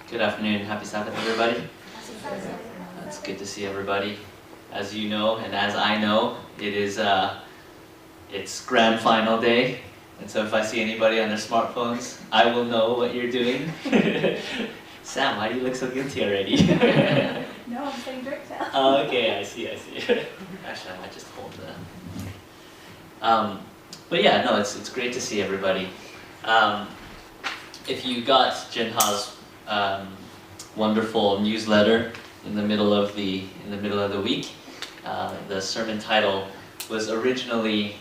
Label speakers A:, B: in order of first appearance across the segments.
A: Good afternoon. Happy Sabbath, everybody. It's good to see everybody. As you know, and as I know, it's grand final day. And so if I see anybody on their smartphones, I will know what you're doing. Sam, why do you look so guilty already?
B: No, I'm saying drink now.
A: Oh, okay, I see. Actually, I might just hold that. But yeah, no, it's great to see everybody. If you got Jinha's wonderful newsletter in the middle of the week, the sermon title was originally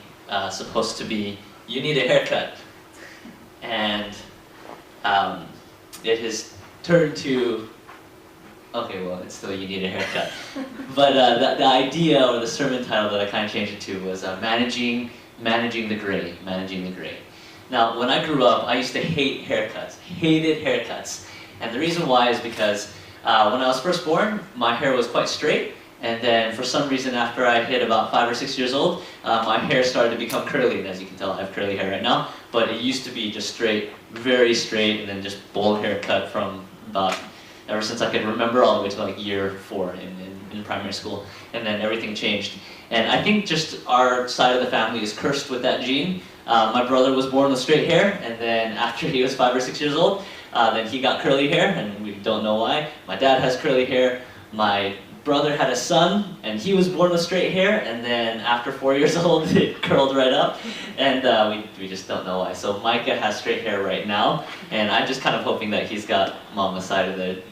A: supposed to be "You Need a Haircut," and it has turned to, okay, well, it's still "You Need a Haircut," but the idea or the sermon title that I kind of changed it to was managing the gray. Now, when I grew up, I used to hated haircuts. And the reason why is because when I was first born, my hair was quite straight, and then for some reason after I hit about 5 or 6 years old, my hair started to become curly, and as you can tell, I have curly hair right now, but it used to be just straight, very straight, and then just bold haircut from about, ever since I could remember, all the way to like year 4 in primary school, and then everything changed. And I think just our side of the family is cursed with that gene. My brother was born with straight hair, and then after he was 5 or 6 years old, then he got curly hair, and we don't know why. My dad has curly hair. My brother had a son, and he was born with straight hair, and then after 4 years old, it curled right up, and we just don't know why. So Micah has straight hair right now, and I'm just kind of hoping that he's got mama's side of the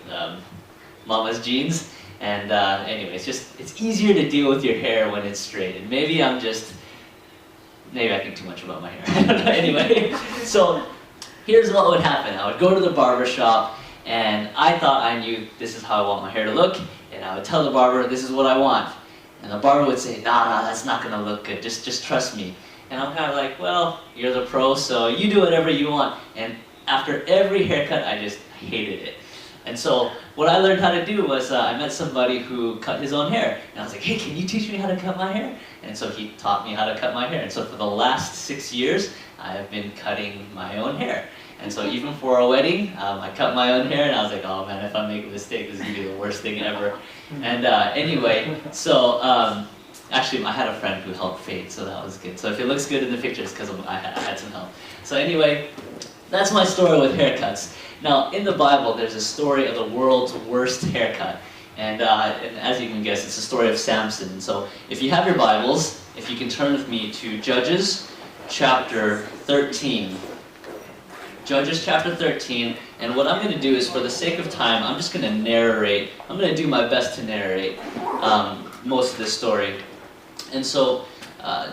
A: mama's genes. And anyway, it's easier to deal with your hair when it's straight, and maybe I think too much about my hair. Anyway, so here's what would happen. I would go to the barber shop, and I thought I knew this is how I want my hair to look, and I would tell the barber, this is what I want. And the barber would say, nah, that's not gonna look good, just trust me. And I'm kind of like, well, you're the pro, so you do whatever you want. And after every haircut, I just hated it. And so what I learned how to do was I met somebody who cut his own hair. And I was like, hey, can you teach me how to cut my hair? And so he taught me how to cut my hair. And so for the last 6 years, I have been cutting my own hair. And so even for a wedding, I cut my own hair, and I was like, oh man, if I make a mistake, this is going to be the worst thing ever. And anyway, so actually I had a friend who helped fade, so that was good. So if it looks good in the pictures, because I had some help. So anyway, that's my story with haircuts. Now, in the Bible, there's a story of the world's worst haircut. And as you can guess, it's the story of Samson. And so if you have your Bibles, if you can turn with me to Judges chapter 13. Judges chapter 13, and what I'm going to do is, for the sake of time, I'm just going to narrate. I'm going to do my best to narrate most of this story. And so,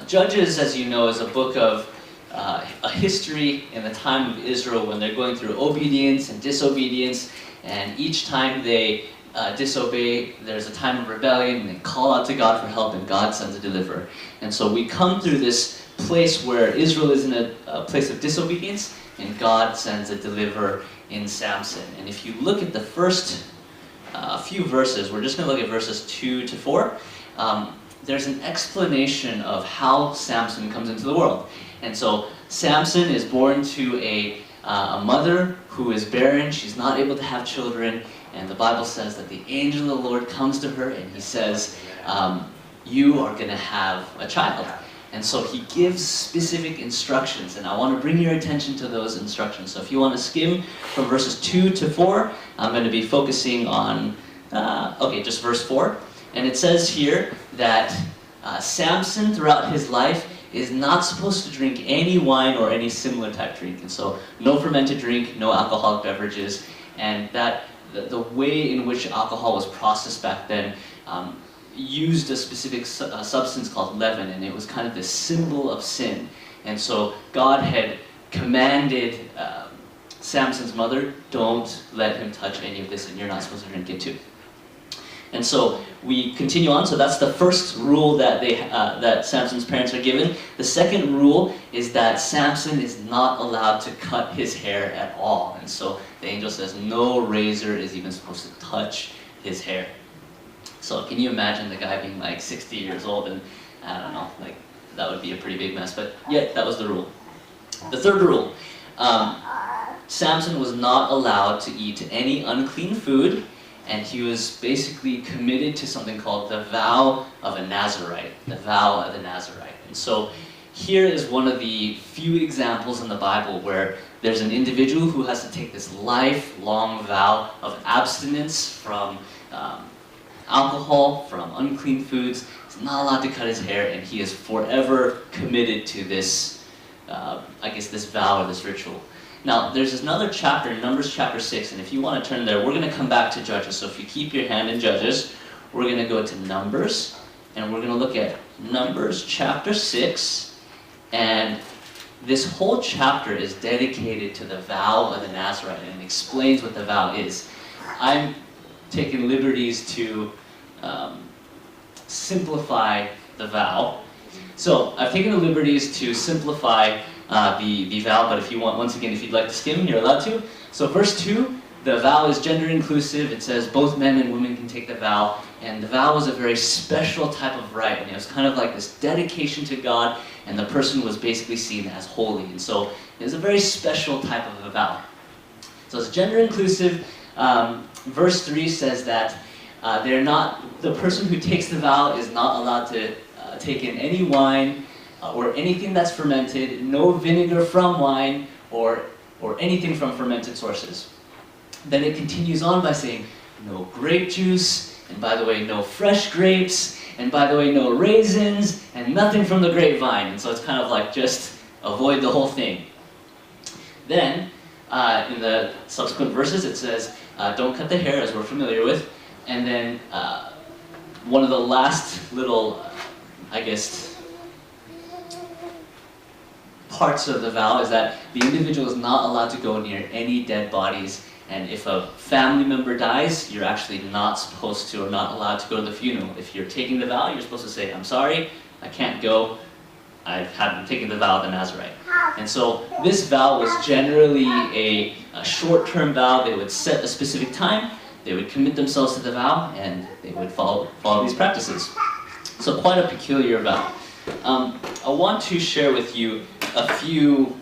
A: Judges, as you know, is a book of a history in the time of Israel when they're going through obedience and disobedience, and each time they disobey, there's a time of rebellion, and they call out to God for help, and God sends a deliverer. And so we come through this place where Israel is in a place of disobedience, and God sends a deliverer in Samson. And if you look at the first few verses, we're just going to look at verses 2 to 4, there's an explanation of how Samson comes into the world. And so Samson is born to a mother who is barren. She's not able to have children, and the Bible says that the angel of the Lord comes to her, and he says, you are going to have a child. And so he gives specific instructions, and I want to bring your attention to those instructions. So if you want to skim from verses 2 to 4, I'm going to be focusing on, just verse 4. And it says here that Samson, throughout his life, is not supposed to drink any wine or any similar type drink. And so no fermented drink, no alcoholic beverages, and that the way in which alcohol was processed back then used a specific substance called leaven, and it was kind of this symbol of sin. And so God had commanded Samson's mother, don't let him touch any of this, and you're not supposed to drink it too. And so we continue on. So that's the first rule that that Samson's parents are given. The second rule is that Samson is not allowed to cut his hair at all. And so the angel says no razor is even supposed to touch his hair. So can you imagine the guy being like 60 years old, and I don't know, like that would be a pretty big mess. But yet that was the rule. The third rule, Samson was not allowed to eat any unclean food, and he was basically committed to something called the vow of a Nazirite. The vow of the Nazirite. And so here is one of the few examples in the Bible where there's an individual who has to take this lifelong vow of abstinence from alcohol, from unclean foods. He's not allowed to cut his hair, and he is forever committed to this, this vow or this ritual. Now, there's another chapter, Numbers chapter 6, and if you want to turn there, we're going to come back to Judges. So if you keep your hand in Judges, we're going to go to Numbers, and we're going to look at Numbers chapter 6, and this whole chapter is dedicated to the vow of the Nazirite, and it explains what the vow is. I'm taking liberties to simplify the vow. So I've taken the liberties to simplify the vow, but if you want, once again, if you'd like to skim, you're allowed to. So verse 2, the vow is gender inclusive. It says both men and women can take the vow, and the vow was a very special type of rite, and it was kind of like this dedication to God, and the person was basically seen as holy, and so it was a very special type of a vow. So it's gender inclusive. Verse 3 says that the person who takes the vow is not allowed to take in any wine or anything that's fermented, no vinegar from wine or anything from fermented sources. Then it continues on by saying, no grape juice, and by the way, no fresh grapes, and by the way, no raisins, and nothing from the grapevine. And so it's kind of like just avoid the whole thing. Then, in the subsequent verses, it says, don't cut the hair, as we're familiar with. And then one of the last little, parts of the vow is that the individual is not allowed to go near any dead bodies. And if a family member dies, you're actually not supposed to or not allowed to go to the funeral. If you're taking the vow, you're supposed to say, I'm sorry, I can't go. I haven't taken the vow of the Nazirite. And so this vow was generally a short-term vow. They would set a specific time, they would commit themselves to the vow, and they would follow these practices. So quite a peculiar vow. I want to share with you a few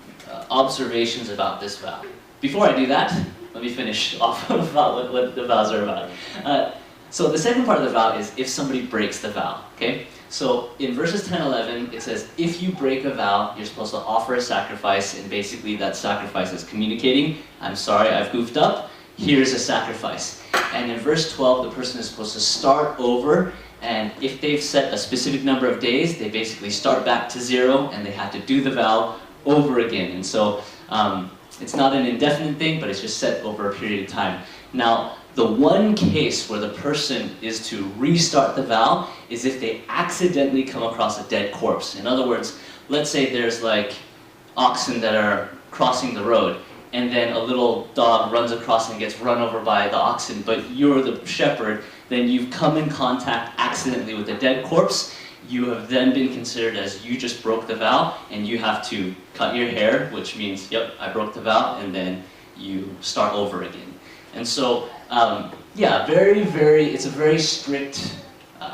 A: observations about this vow. Before I do that, let me finish off about what the vows are about. So the second part of the vow is if somebody breaks the vow, okay? So in verses 10 and 11, it says, if you break a vow, you're supposed to offer a sacrifice, and basically that sacrifice is communicating, I'm sorry, I've goofed up, here's a sacrifice. And in verse 12, the person is supposed to start over, and if they've set a specific number of days, they basically start back to 0, and they have to do the vow over again. And so it's not an indefinite thing, but it's just set over a period of time. Now, the one case where the person is to restart the vow is if they accidentally come across a dead corpse. In other words, let's say there's like oxen that are crossing the road, and then a little dog runs across and gets run over by the oxen, but you're the shepherd, then you've come in contact accidentally with a dead corpse. You have then been considered as you just broke the vow, and you have to cut your hair, which means, yep, I broke the vow, and then you start over again. And so, it's a very strict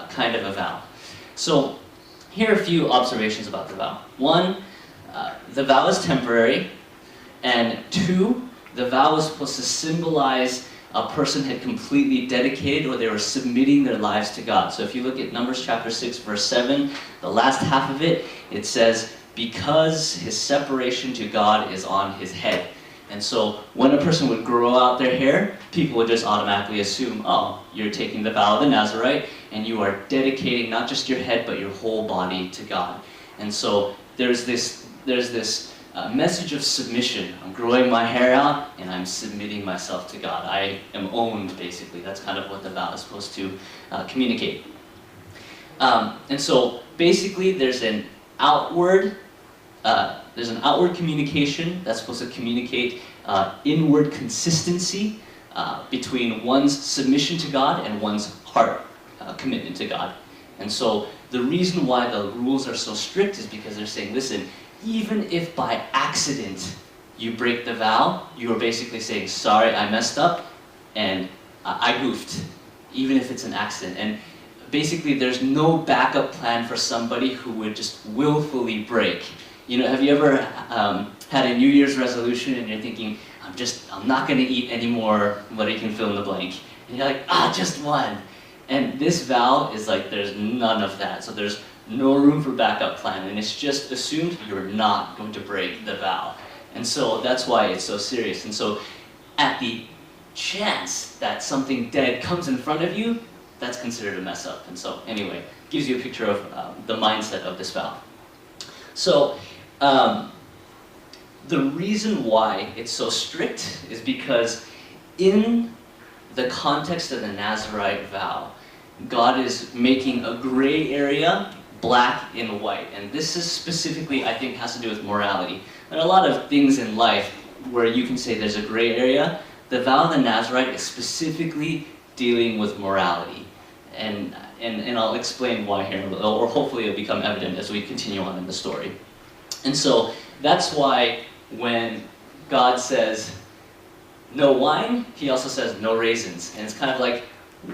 A: kind of a vow. So, here are a few observations about the vow. One, the vow is temporary, and two, the vow was supposed to symbolize a person had completely dedicated or they were submitting their lives to God. So if you look at Numbers chapter 6, verse 7, the last half of it, it says, because his separation to God is on his head. And so when a person would grow out their hair, people would just automatically assume, oh, you're taking the vow of the Nazirite, and you are dedicating not just your head, but your whole body to God. And so there's this message of submission. I'm growing my hair out, and I'm submitting myself to God. I am owned, basically. That's kind of what the vow is supposed to communicate. And so basically there's an outward communication that's supposed to communicate inward consistency between one's submission to God and one's heart commitment to God. And so the reason why the rules are so strict is because they're saying, listen, even if by accident you break the vow, you are basically saying, sorry, I messed up, and I goofed, even if it's an accident. And basically there's no backup plan for somebody who would just willfully break. You know, have you ever had a New Year's resolution and you're thinking, I'm not going to eat any more, what you can fill in the blank. And you're like, just one. And this vow is like, there's none of that. So there's no room for backup plan. And it's just assumed you're not going to break the vow. And so that's why it's so serious. And so at the chance that something dead comes in front of you, that's considered a mess up. And so anyway, gives you a picture of the mindset of this vow. So the reason why it's so strict is because in the context of the Nazirite vow, God is making a gray area black and white. And this is specifically, I think, has to do with morality. And a lot of things in life where you can say there's a gray area, the vow of the Nazirite is specifically dealing with morality. And I'll explain why here, or hopefully it'll become evident as we continue on in the story. And so that's why when God says no wine, he also says no raisins. And it's kind of like,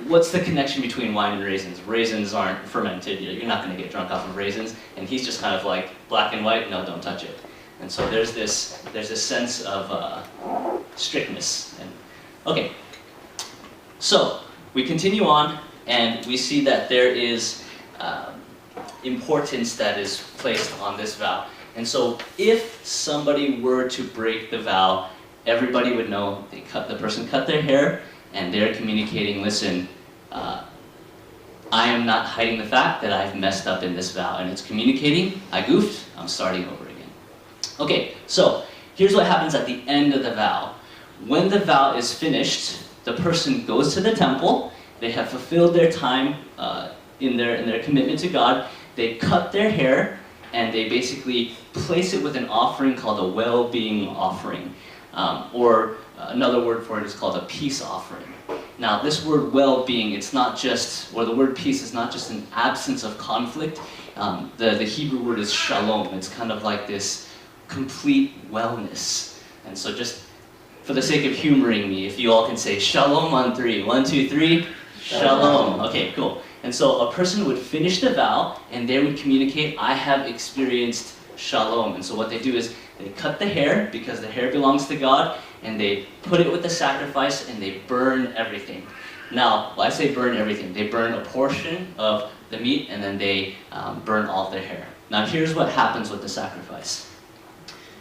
A: what's the connection between wine and raisins? Raisins aren't fermented, you're not going to get drunk off of raisins. And he's just kind of like, black and white, no, don't touch it. And so there's this sense of strictness. And, okay, so we continue on, and we see that there is importance that is placed on this vow. And so if somebody were to break the vow, everybody would know the person cut their hair, and they're communicating, listen, I am not hiding the fact that I've messed up in this vow, and it's communicating, I goofed, I'm starting over again. Okay, so here's what happens at the end of the vow. When the vow is finished, the person goes to the temple, they have fulfilled their time in their commitment to God, they cut their hair, and they basically place it with an offering called a well-being offering. Or another word for it is called a peace offering. Now, this word well-being, it's not just, or the word peace is not just an absence of conflict. The Hebrew word is shalom. It's kind of like this complete wellness. And so just for the sake of humoring me, if you all can say shalom on 3. 1, 2, 3. Shalom. Okay, cool. And so a person would finish the vow, and they would communicate, I have experienced shalom. And so what they do is they cut the hair, because the hair belongs to God, and they put it with the sacrifice, and they burn everything. Now, when I say burn everything, they burn a portion of the meat, and then they burn all of their hair. Now, here's what happens with the sacrifice.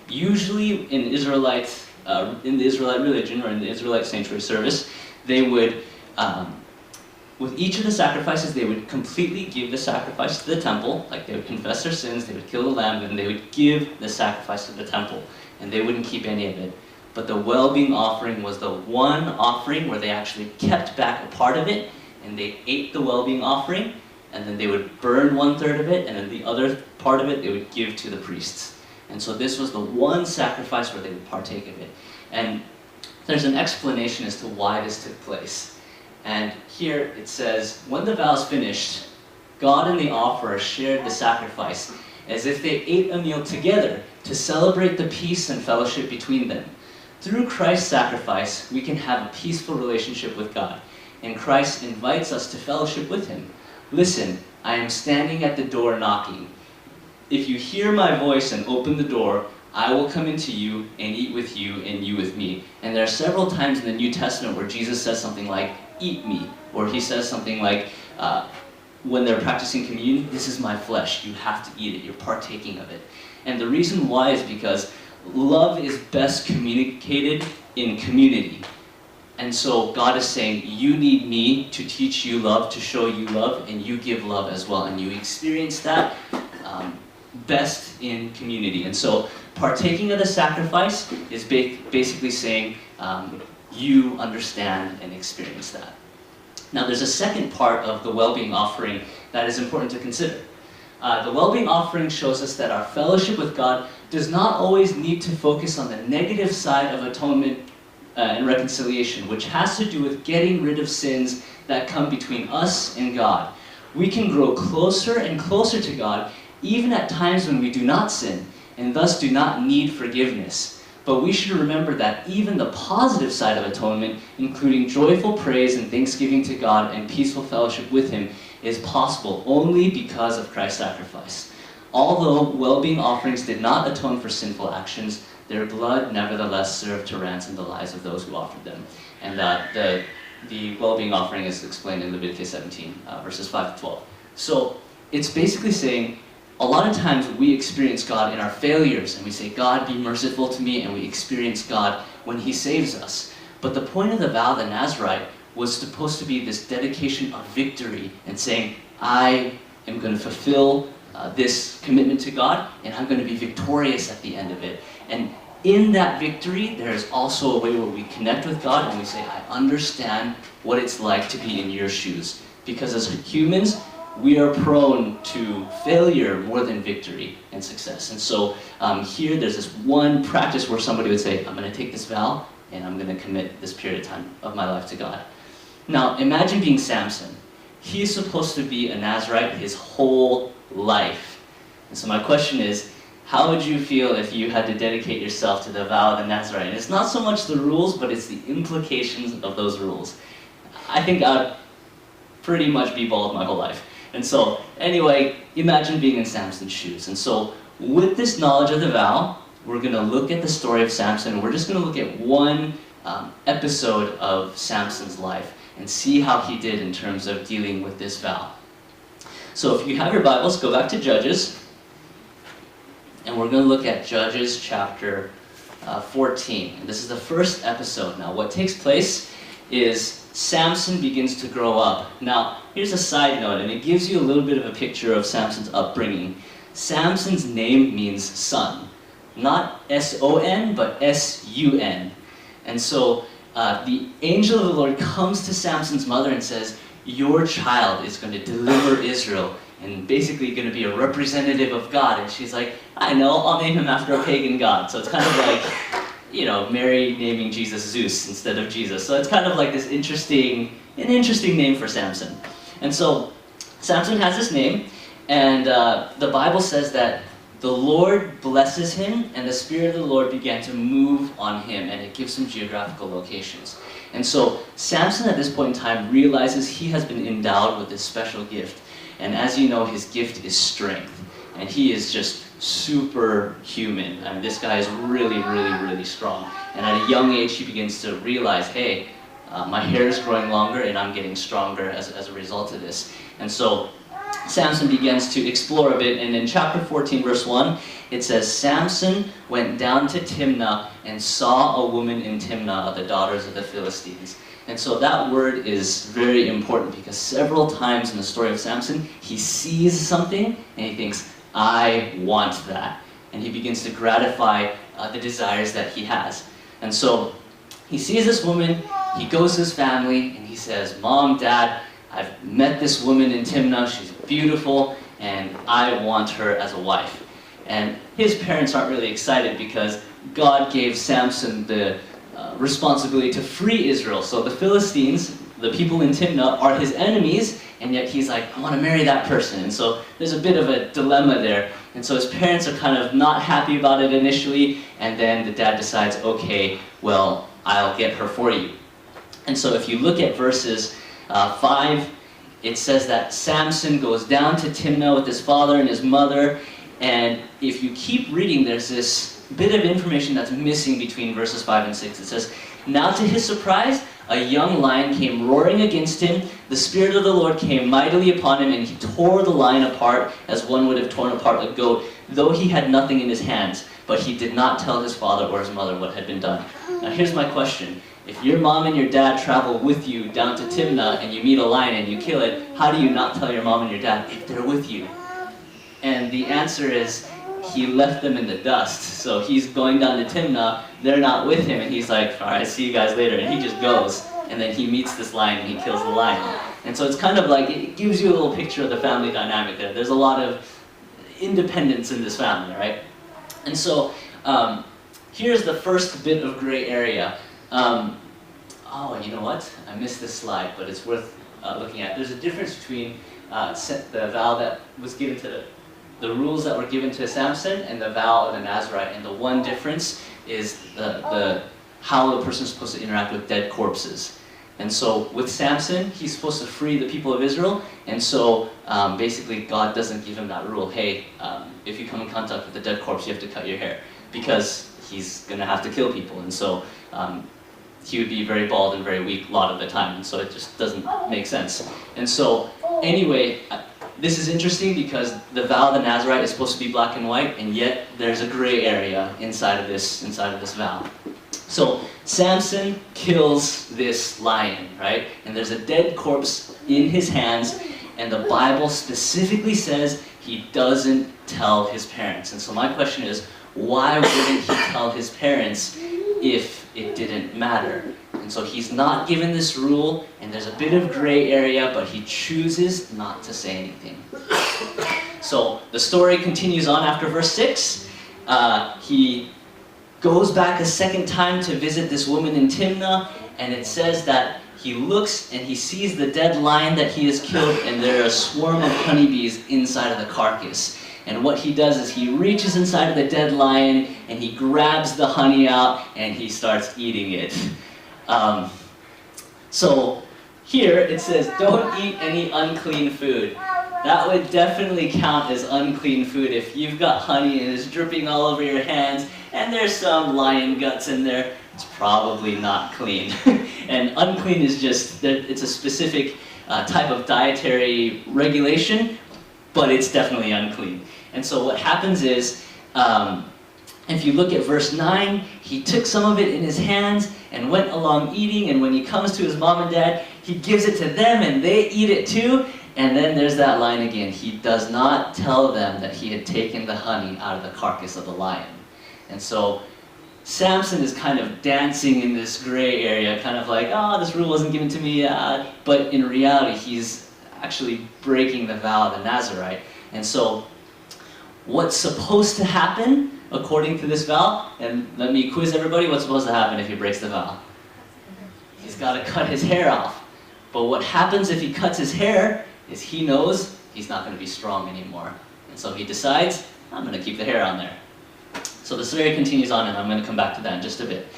A: Usually in the Israelite religion, or in the Israelite sanctuary service, they would, with each of the sacrifices, they would completely give the sacrifice to the temple, like they would confess their sins, they would kill the lamb, and they would give the sacrifice to the temple, and they wouldn't keep any of it. But the well-being offering was the one offering where they actually kept back a part of it, and they ate the well-being offering, and then they would burn 1/3 of it, and then the other part of it they would give to the priests. And so this was the one sacrifice where they would partake of it. And there's an explanation as to why this took place. And here it says, when the vow is finished, God and the offerer shared the sacrifice as if they ate a meal together to celebrate the peace and fellowship between them. Through Christ's sacrifice, we can have a peaceful relationship with God, and Christ invites us to fellowship with him. Listen, I am standing at the door knocking. If you hear my voice and open the door, I will come into you and eat with you and you with me. And there are several times in the New Testament where Jesus says something like, eat me. Or he says something like, when they're practicing communion, this is my flesh, you have to eat it, you're partaking of it. And the reason why is because love is best communicated in community. And so God is saying, you need me to teach you love, to show you love, and you give love as well. And you experience that best in community. And so partaking of the sacrifice is basically saying, you understand and experience that. Now there's a second part of the well-being offering that is important to consider. The well-being offering shows us that our fellowship with God does not always need to focus on the negative side of atonement and reconciliation, which has to do with getting rid of sins that come between us and God. We can grow closer and closer to God even at times when we do not sin, and thus do not need forgiveness. But we should remember that even the positive side of atonement, including joyful praise and thanksgiving to God and peaceful fellowship with him, is possible only because of Christ's sacrifice. Although well-being offerings did not atone for sinful actions, their blood nevertheless served to ransom the lives of those who offered them. And the well-being offering is explained in Leviticus 17, verses 5 to 12. So it's basically saying, a lot of times we experience God in our failures, and we say, God, be merciful to me, and we experience God when He saves us. But the point of the vow of the Nazarite was supposed to be this dedication of victory, and saying, I am going to fulfill this commitment to God, and I'm going to be victorious at the end of it. And in that victory, there is also a way where we connect with God and we say, I understand what it's like to be in your shoes. Because as humans, we are prone to failure more than victory and success. And so here there's this one practice where somebody would say, I'm going to take this vow and I'm going to commit this period of time of my life to God. Now imagine being Samson. He's supposed to be a Nazarite his whole life. And so my question is, how would you feel if you had to dedicate yourself to the vow of the Nazarite? And it's not so much the rules, but it's the implications of those rules. I think I'd pretty much be bald my whole life. And so, anyway, imagine being in Samson's shoes. And so, with this knowledge of the vow, we're going to look at the story of Samson. We're just going to look at one episode of Samson's life and see how he did in terms of dealing with this vow. So if you have your Bibles, go back to Judges. And we're going to look at Judges chapter 14. And this is the first episode. Now, what takes place is Samson begins to grow up. Now, here's a side note, and it gives you a little bit of a picture of Samson's upbringing. Samson's name means son. Not S-O-N, but S-U-N. And so, the angel of the Lord comes to Samson's mother and says, your child is going to deliver Israel, and basically going to be a representative of God. And she's like, I know, I'll name him after a pagan god. So it's kind of like, you know, Mary naming Jesus Zeus instead of Jesus. So it's kind of like this interesting name for Samson. And so Samson has this name, and the Bible says that the Lord blesses him, and the Spirit of the Lord began to move on him, and it gives him geographical locations. And so Samson at this point in time realizes he has been endowed with this special gift. And as you know, his gift is strength. And he is just superhuman. I mean, this guy is really, really, really strong. And at a young age, he begins to realize, hey, my hair is growing longer and I'm getting stronger as a result of this. And so Samson begins to explore a bit. And in chapter 14, verse 1, it says, Samson went down to Timnah and saw a woman in Timnah of the daughters of the Philistines. And so that word is very important because several times in the story of Samson, he sees something and he thinks, I want that. And he begins to gratify the desires that he has. And so he sees this woman, he goes to his family, and he says, Mom, Dad, I've met this woman in Timnah, she's beautiful, and I want her as a wife. And his parents aren't really excited because God gave Samson the responsibility to free Israel. So the Philistines, the people in Timnah, are his enemies, and yet he's like, I want to marry that person. And so there's a bit of a dilemma there. And so his parents are kind of not happy about it initially, and then the dad decides, okay, well, I'll get her for you. And so if you look at verses 5, it says that Samson goes down to Timnah with his father and his mother, and if you keep reading, there's this bit of information that's missing between verses 5 and 6. It says, now to his surprise, a young lion came roaring against him. The Spirit of the Lord came mightily upon him, and he tore the lion apart as one would have torn apart a goat, though he had nothing in his hands. But he did not tell his father or his mother what had been done. Now here's my question. If your mom and your dad travel with you down to Timnah and you meet a lion and you kill it, how do you not tell your mom and your dad if they're with you? And the answer is, he left them in the dust. So he's going down to Timnah, they're not with him, and he's like, all right, see you guys later. And he just goes, and then he meets this lion and he kills the lion. And so it's kind of like, it gives you a little picture of the family dynamic there. There's a lot of independence in this family, right? And so here's the first bit of gray area. Oh, you know what? I missed this slide, but it's worth looking at. There's a difference between the vow that was given to the rules that were given to Samson and the vow of the Nazarite. And the one difference is how the person's supposed to interact with dead corpses. And so with Samson, he's supposed to free the people of Israel. And so basically God doesn't give him that rule. Hey, if you come in contact with a dead corpse, you have to cut your hair. Because he's going to have to kill people. And so he would be very bald and very weak a lot of the time, and so it just doesn't make sense. And so anyway, this is interesting because the vow of the Nazarite is supposed to be black and white, and yet there's a gray area inside of this vow. So Samson kills this lion, right? And there's a dead corpse in his hands, and the Bible specifically says he doesn't tell his parents. And so my question is, why wouldn't he tell his parents if it didn't matter? And so he's not given this rule, and there's a bit of gray area, but he chooses not to say anything. So the story continues on after verse 6. He goes back a second time to visit this woman in Timnah, and it says that he looks and he sees the dead lion that he has killed, and there are a swarm of honeybees inside of the carcass. And what he does is he reaches inside of the dead lion and he grabs the honey out and he starts eating it. So here it says, don't eat any unclean food. That would definitely count as unclean food if you've got honey and it's dripping all over your hands and there's some lion guts in there. It's probably not clean. And unclean is just, it's a specific type of dietary regulation, but it's definitely unclean. And so what happens is, if you look at verse 9, he took some of it in his hands and went along eating, and when he comes to his mom and dad, he gives it to them and they eat it too. And then there's that line again. He does not tell them that he had taken the honey out of the carcass of the lion. And so Samson is kind of dancing in this gray area, kind of like, oh, this rule wasn't given to me. But in reality, he's actually breaking the vow of the Nazarite. And so what's supposed to happen according to this vow, and let me quiz everybody, what's supposed to happen if he breaks the vow? He's got to cut his hair off. But what happens if he cuts his hair is he knows he's not going to be strong anymore. And so he decides, I'm going to keep the hair on there. So the story continues on, and I'm going to come back to that in just a bit.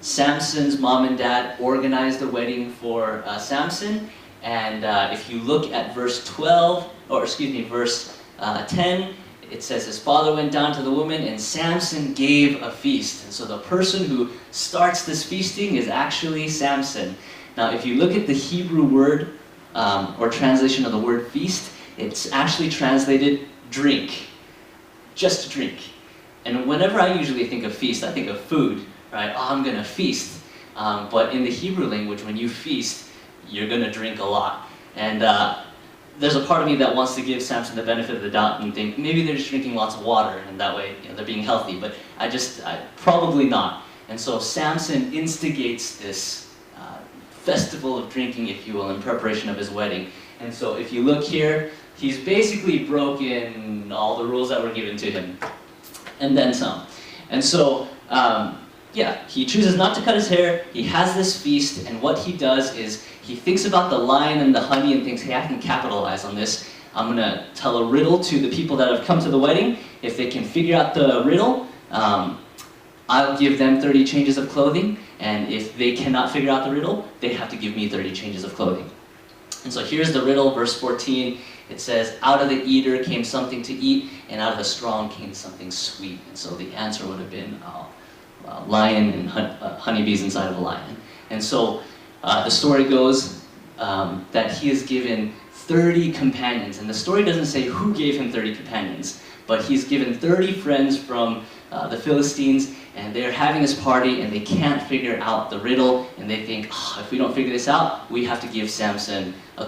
A: Samson's mom and dad organized a wedding for Samson, and if you look at verse 10, it says his father went down to the woman and Samson gave a feast. And so the person who starts this feasting is actually Samson. Now if you look at the Hebrew word or translation of the word feast, it's actually translated drink. Just drink. And whenever I usually think of feast, I think of food, right? Oh, I'm going to feast. But in the Hebrew language, when you feast, you're going to drink a lot. And there's a part of me that wants to give Samson the benefit of the doubt and think maybe they're just drinking lots of water and that way they're being healthy, but probably not. And so Samson instigates this festival of drinking, if you will, in preparation of his wedding. And so if you look here, he's basically broken all the rules that were given to him, and then some. And so, he chooses not to cut his hair, he has this feast, and what he does is he thinks about the lion and the honey and thinks, hey, I can capitalize on this. I'm going to tell a riddle to the people that have come to the wedding. If they can figure out the riddle, I'll give them 30 changes of clothing, and if they cannot figure out the riddle, they have to give me 30 changes of clothing. And so here's the riddle, verse 14. It says, out of the eater came something to eat, and out of the strong came something sweet. And so the answer would have been lion and honeybees inside of a lion. And so the story goes that he is given 30 companions. And the story doesn't say who gave him 30 companions, but he's given 30 friends from the Philistines, and they're having this party and they can't figure out the riddle, and they think, if we don't figure this out, we have to give Samson a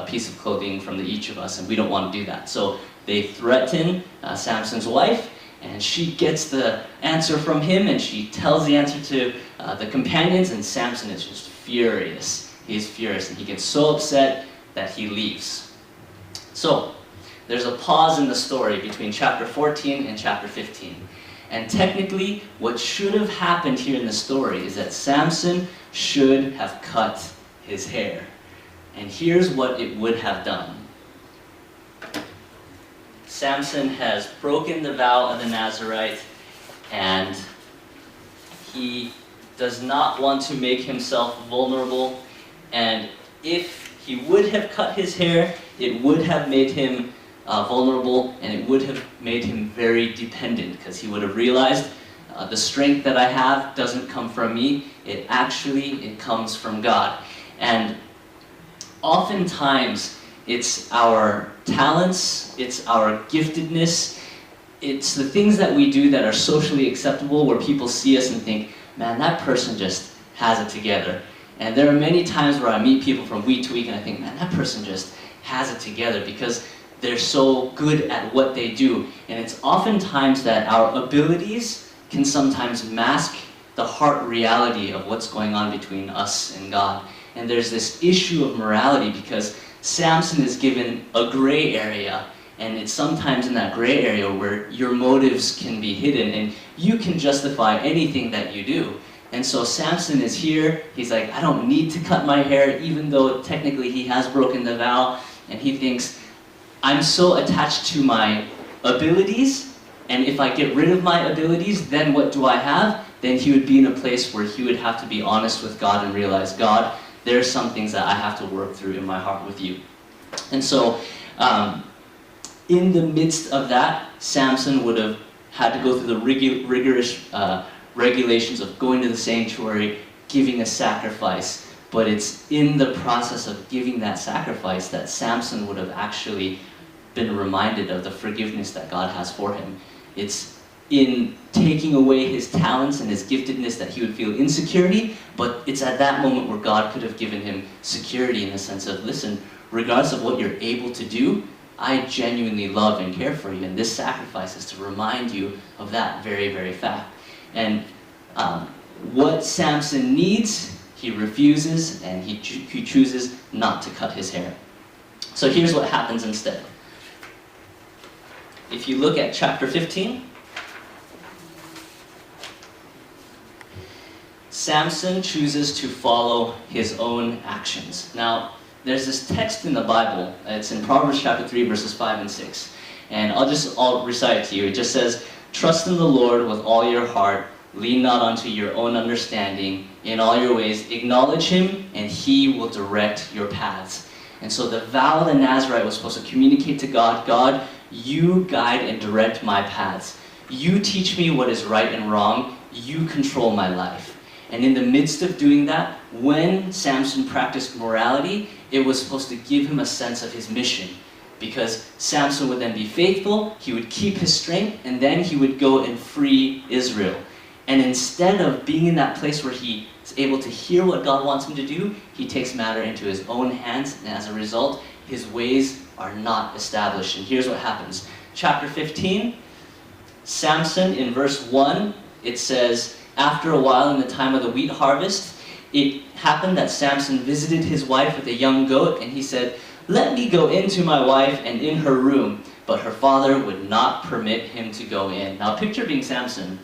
A: piece of clothing from each of us, and we don't want to do that. So they threaten Samson's wife, and she gets the answer from him, and she tells the answer to the companions, and Samson is just furious. He's furious, and he gets so upset that he leaves. So there's a pause in the story between chapter 14 and chapter 15. And technically, what should have happened here in the story is that Samson should have cut his hair. And here's what it would have done. Samson has broken the vow of the Nazarite, and he does not want to make himself vulnerable. And if he would have cut his hair, it would have made him vulnerable, and it would have made him very dependent, because he would have realized the strength that I have doesn't come from me. It comes from God. And oftentimes, it's our talents, it's our giftedness, it's the things that we do that are socially acceptable, where people see us and think, man, that person just has it together. And there are many times where I meet people from week to week and I think, man, that person just has it together because they're so good at what they do. And it's oftentimes that our abilities can sometimes mask the heart reality of what's going on between us and God. And there's this issue of morality because Samson is given a gray area, and it's sometimes in that gray area where your motives can be hidden and you can justify anything that you do. And so Samson is here, he's like, I don't need to cut my hair, even though technically he has broken the vow, and he thinks, I'm so attached to my abilities, and if I get rid of my abilities, then what do I have? Then he would be in a place where he would have to be honest with God and realize, God, there are some things that I have to work through in my heart with you. And so, in the midst of that, Samson would have had to go through the rigorous regulations of going to the sanctuary, giving a sacrifice. But it's in the process of giving that sacrifice that Samson would have actually been reminded of the forgiveness that God has for him. It's in taking away his talents and his giftedness that he would feel insecurity, but it's at that moment where God could have given him security in the sense of, listen, regardless of what you're able to do, I genuinely love and care for you, and this sacrifice is to remind you of that very, very fact. And what Samson needs, he refuses, and he chooses not to cut his hair. So here's what happens instead. If you look at chapter 15, Samson chooses to follow his own actions. Now, there's this text in the Bible, it's in Proverbs chapter 3, verses 5 and 6. And I'll recite it to you. It just says, trust in the Lord with all your heart, lean not unto your own understanding, in all your ways acknowledge him, and he will direct your paths. And so the vow of the Nazirite was supposed to communicate to God, God, you guide and direct my paths. You teach me what is right and wrong. You control my life. And in the midst of doing that, when Samson practiced morality, it was supposed to give him a sense of his mission. Because Samson would then be faithful, he would keep his strength, and then he would go and free Israel. And instead of being in that place where he is able to hear what God wants him to do, he takes matter into his own hands, and as a result, his ways are not established. And here's what happens. Chapter 15, Samson, in verse 1, it says, after a while, in the time of the wheat harvest, it happened that Samson visited his wife with a young goat, and he said, let me go into my wife and in her room. But her father would not permit him to go in. Now picture being Samson.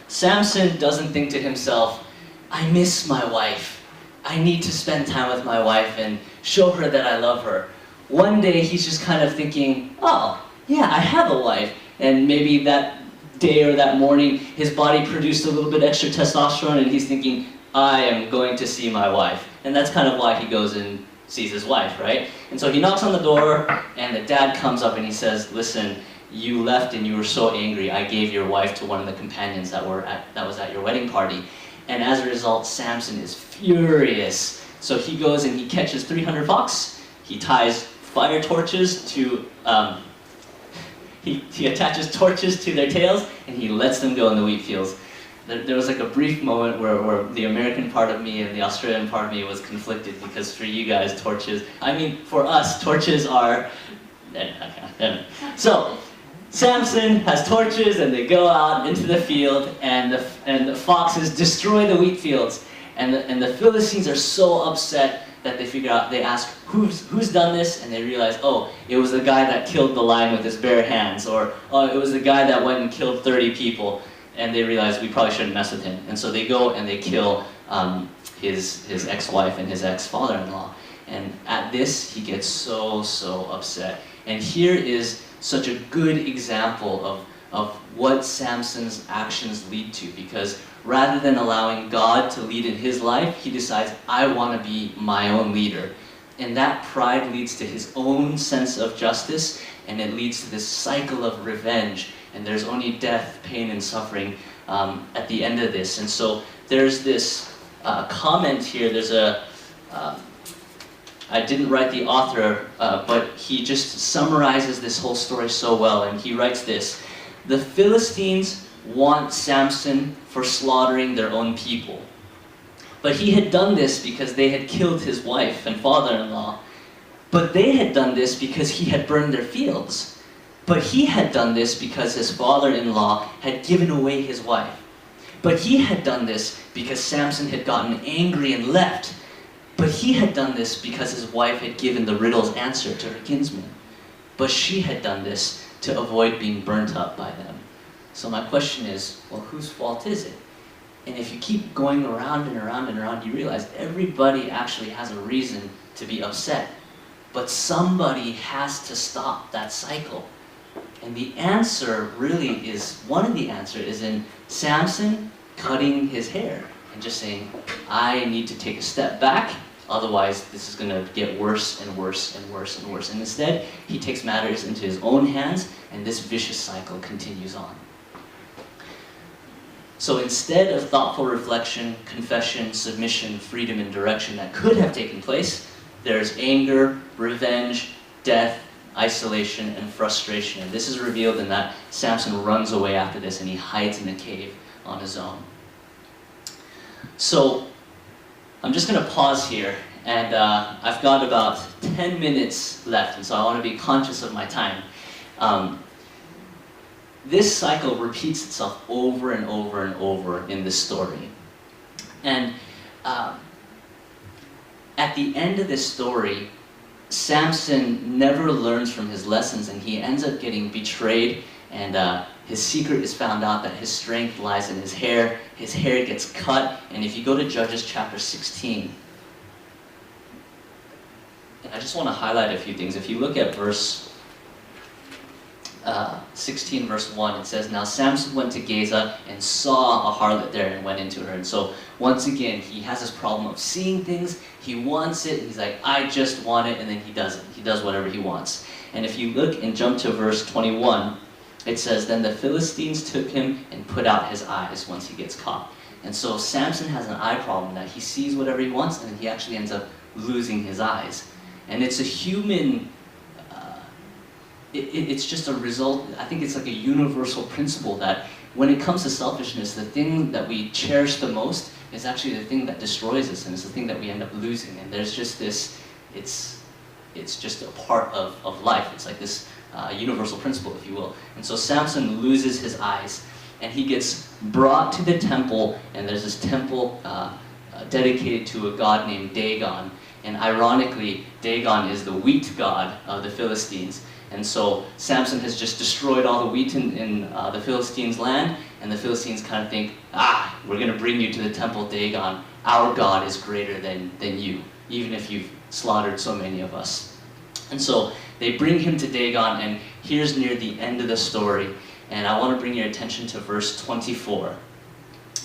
A: Samson doesn't think to himself, I miss my wife. I need to spend time with my wife and show her that I love her. One day he's just kind of thinking, oh, yeah, I have a wife. And maybe that day or that morning, his body produced a little bit extra testosterone, and he's thinking, I am going to see my wife. And that's kind of why he goes and sees his wife, right? And so he knocks on the door, and the dad comes up and he says, listen, you left and you were so angry, I gave your wife to one of the companions that was at your wedding party. And as a result, Samson is furious. So he goes and he catches 300 fox, he ties fire torches to, he attaches torches to their tails, and he lets them go in the wheat fields. There was like a brief moment where the American part of me and the Australian part of me was conflicted, because for you guys, torches, I mean, for us, torches are, so, Samson has torches, and they go out into the field, and the foxes destroy the wheat fields, and the Philistines are so upset that they ask, who's done this? And they realize, oh, it was the guy that killed the lion with his bare hands, or oh, it was the guy that went and killed 30 people, and they realize we probably shouldn't mess with him. And so they go and they kill his ex-wife and his ex-father-in-law. And at this, he gets so upset. And here is such a good example of what Samson's actions lead to, because rather than allowing God to lead in his life, he decides, I want to be my own leader. And that pride leads to his own sense of justice, and it leads to this cycle of revenge. And there's only death, pain, and suffering at the end of this. And so there's this comment here. There's a, I didn't write the author, but he just summarizes this whole story so well. And he writes this: the Philistines want Samson for slaughtering their own people. But he had done this because they had killed his wife and father-in-law. But they had done this because he had burned their fields. But he had done this because his father-in-law had given away his wife. But he had done this because Samson had gotten angry and left. But he had done this because his wife had given the riddle's answer to her kinsman. But she had done this to avoid being burnt up by them. So my question is, well, whose fault is it? And if you keep going around and around and around, you realize everybody actually has a reason to be upset. But somebody has to stop that cycle. And the answer really is, one of the answers is in Samson cutting his hair and just saying, I need to take a step back, otherwise this is going to get worse and worse and worse and worse. And instead, he takes matters into his own hands, and this vicious cycle continues on. So instead of thoughtful reflection, confession, submission, freedom, and direction that could have taken place, there's anger, revenge, death, isolation, and frustration. And this is revealed in that Samson runs away after this and he hides in a cave on his own. So I'm just going to pause here, and I've got about 10 minutes left, and so I want to be conscious of my time. This cycle repeats itself over and over and over in this story. And at the end of this story, Samson never learns from his lessons, and he ends up getting betrayed, and his secret is found out that his strength lies in his hair. His hair gets cut, and if you go to Judges chapter 16, and I just want to highlight a few things. If you look at verse 16 verse 1, it says, now Samson went to Gaza and saw a harlot there and went into her. And so once again, he has this problem of seeing things, he wants it, and he's like, I just want it, and then he does it. He does whatever he wants. And if you look and jump to verse 21, it says, then the Philistines took him and put out his eyes once he gets caught. And so Samson has an eye problem, that he sees whatever he wants, and he actually ends up losing his eyes. And it's a human it's just a result. I think it's like a universal principle that when it comes to selfishness, the thing that we cherish the most is actually the thing that destroys us, and it's the thing that we end up losing. And there's just this, it's just a part of life. It's like this universal principle, if you will. And so Samson loses his eyes, and he gets brought to the temple, and there's this temple dedicated to a god named Dagon. And ironically, Dagon is the wheat god of the Philistines. And so Samson has just destroyed all the wheat in the Philistines' land, and the Philistines kind of think, we're going to bring you to the temple of Dagon. Our God is greater than you, even if you've slaughtered so many of us. And so they bring him to Dagon, and here's near the end of the story, and I want to bring your attention to verse 24.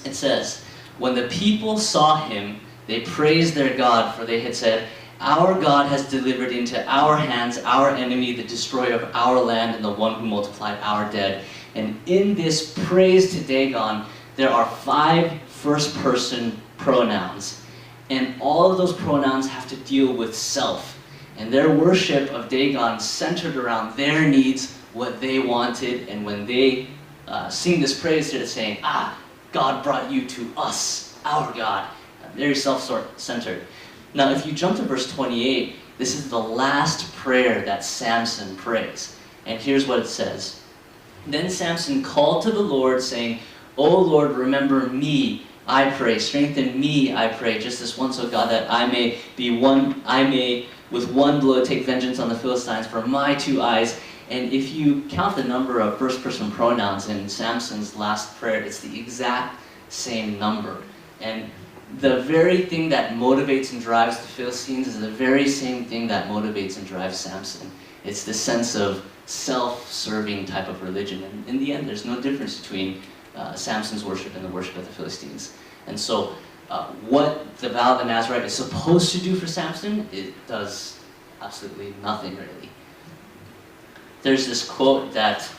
A: It says, when the people saw him, they praised their God, for they had said, our God has delivered into our hands our enemy, the destroyer of our land, and the one who multiplied our dead. And in this praise to Dagon, there are 5 first-person pronouns. And all of those pronouns have to deal with self. And their worship of Dagon centered around their needs, what they wanted. And when they sing this praise, they're saying, God brought you to us, our God. Very self-centered. Now, if you jump to verse 28, this is the last prayer that Samson prays. And here's what it says. Then Samson called to the Lord, saying, O Lord, remember me, I pray. Strengthen me, I pray, just this once, O God, that I may with one blow take vengeance on the Philistines for my 2 eyes. And if you count the number of first-person pronouns in Samson's last prayer, it's the exact same number. And the very thing that motivates and drives the Philistines is the very same thing that motivates and drives Samson. It's the sense of self-serving type of religion. And in the end, there's no difference between Samson's worship and the worship of the Philistines. And so What the vow of the Nazarite is supposed to do for Samson, it does absolutely nothing really. There's this quote that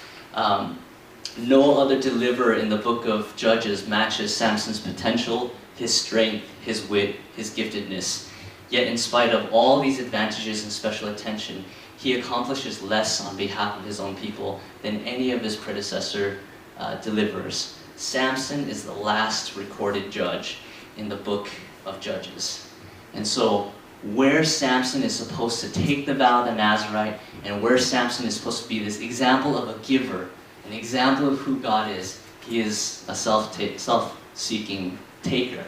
A: no other deliverer in the book of Judges matches Samson's potential, his strength, his wit, his giftedness. Yet in spite of all these advantages and special attention, he accomplishes less on behalf of his own people than any of his predecessor deliverers. Samson is the last recorded judge in the book of Judges. And so where Samson is supposed to take the vow of the Nazarite, and where Samson is supposed to be this example of a giver, an example of who God is, he is a self-seeking taker.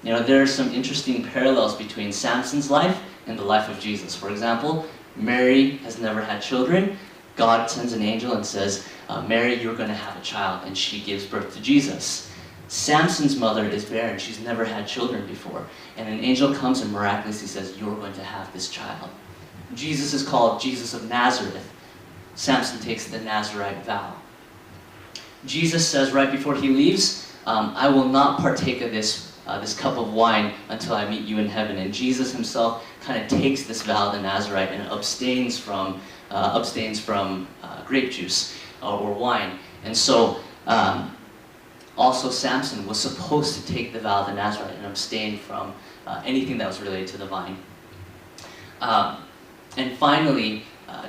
A: You know, there are some interesting parallels between Samson's life and the life of Jesus. For example, Mary has never had children. God sends an angel and says, Mary, you're going to have a child, and she gives birth to Jesus. Samson's mother is barren. She's never had children before. And an angel comes and miraculously says, you're going to have this child. Jesus is called Jesus of Nazareth. Samson takes the Nazarite vow. Jesus says right before he leaves, I will not partake of this cup of wine until I meet you in heaven. And Jesus himself kind of takes this vow of the Nazarite and abstains from grape juice or wine. And so also Samson was supposed to take the vow of the Nazarite and abstain from anything that was related to the vine. And finally,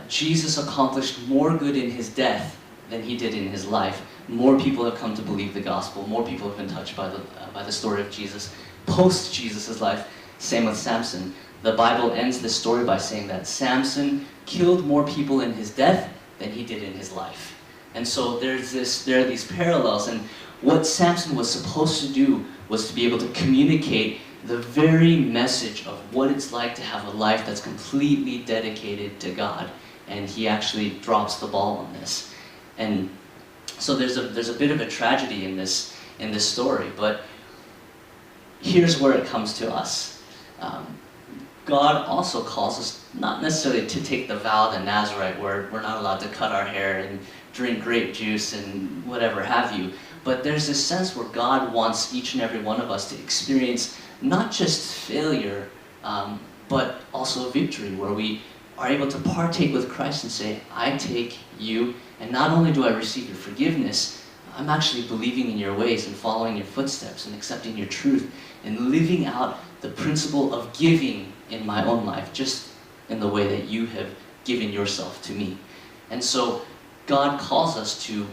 A: Jesus accomplished more good in his death than he did in his life. More people have come to believe the gospel. More people have been touched by the story of Jesus. Post Jesus' life, same with Samson. The Bible ends this story by saying that Samson killed more people in his death than he did in his life. And so there are these parallels, and what Samson was supposed to do was to be able to communicate the very message of what it's like to have a life that's completely dedicated to God. And he actually drops the ball on this. And so there's a bit of a tragedy in this story, but here's where it comes to us. God also calls us not necessarily to take the vow of the Nazarite, where we're not allowed to cut our hair and drink grape juice and whatever have you, but there's this sense where God wants each and every one of us to experience not just failure, but also victory, where we are able to partake with Christ and say, I take you, and not only do I receive your forgiveness, I'm actually believing in your ways and following your footsteps and accepting your truth and living out the principle of giving in my own life, just in the way that you have given yourself to me. And so God calls us to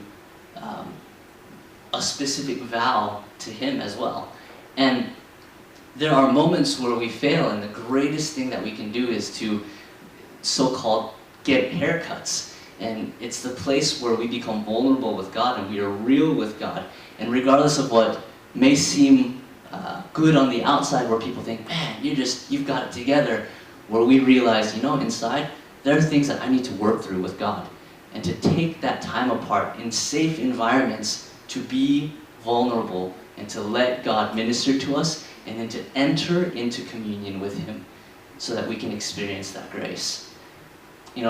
A: a specific vow to him as well. And there are moments where we fail, and the greatest thing that we can do is to so-called get haircuts. And it's the place where we become vulnerable with God and we are real with God. And regardless of what may seem good on the outside, where people think, man, you've got it together, where we realize, inside, there are things that I need to work through with God. And to take that time apart in safe environments to be vulnerable and to let God minister to us, and then to enter into communion with him so that we can experience that grace.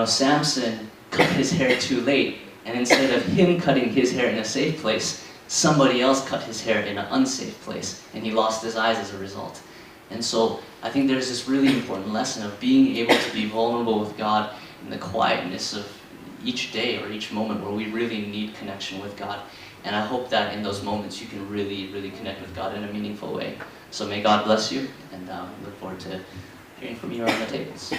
A: Samson cut his hair too late, and instead of him cutting his hair in a safe place, somebody else cut his hair in an unsafe place, and he lost his eyes as a result. And so I think there's this really important lesson of being able to be vulnerable with God in the quietness of each day or each moment where we really need connection with God. And I hope that in those moments you can really, really connect with God in a meaningful way. So may God bless you, and look forward to hearing from you around the tables.